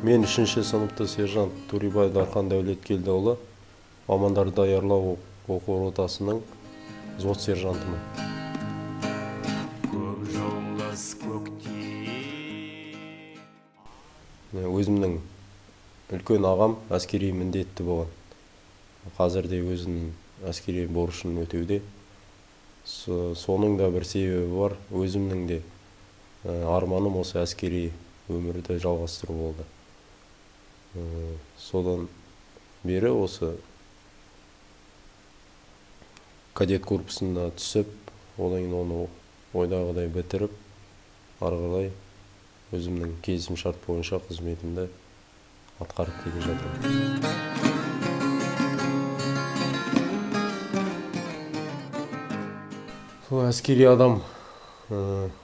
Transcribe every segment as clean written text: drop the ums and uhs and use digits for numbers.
Мен 3-ші сыныпта сержант Турибай Дархан Дәулеткелдіұлы, мамандар даярлау оқу ротасының взвод сержантымын. Өзімнің үлкен ағам әскери міндетті болған. Қазірде өзінің әскери борышын өтеуде. Соның да бір себебі бар. Өзімнің де арманым осы әскери өмірді жалғастыру болды. Содан бері осы кадет корпусына түсіп, одан кейін оны ойдағыдай бітіріп, ары қарай өзімнің келісім шарт бойынша қызметімді атқарып келе жатырмын. Сол әскери адам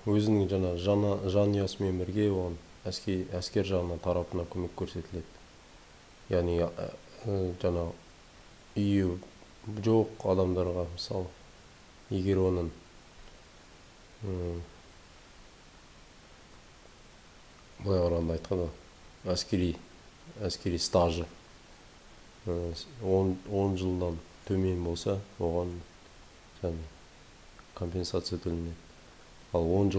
өзінің жанұясымен бірге оған әскер жағынан тарапынан көмек көрсетіледі. Яғни үйі жоқ адамдарға, мысалы, егер оның былай қарағанда айтқанда әскери стажы 10 жылдан төмен болса, оған компенсация төленеді. Ал 10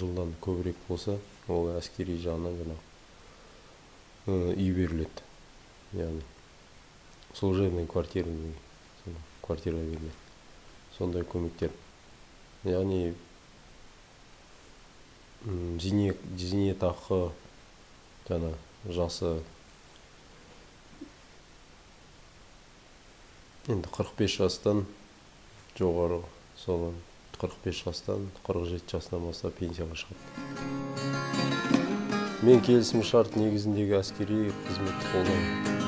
жылдан көбірек болса, ол әскери жағынан үй беріледі. Яғни служебный квартира беріледі. Сондай көмектер. Яғни зейнетақы жасы енді 45 жастан жоғары, содан 45 жастан 47 жасынан бастап пенсияға шығады. Мен келісім шарт негізіндегі әскери қызметті қолдаймын.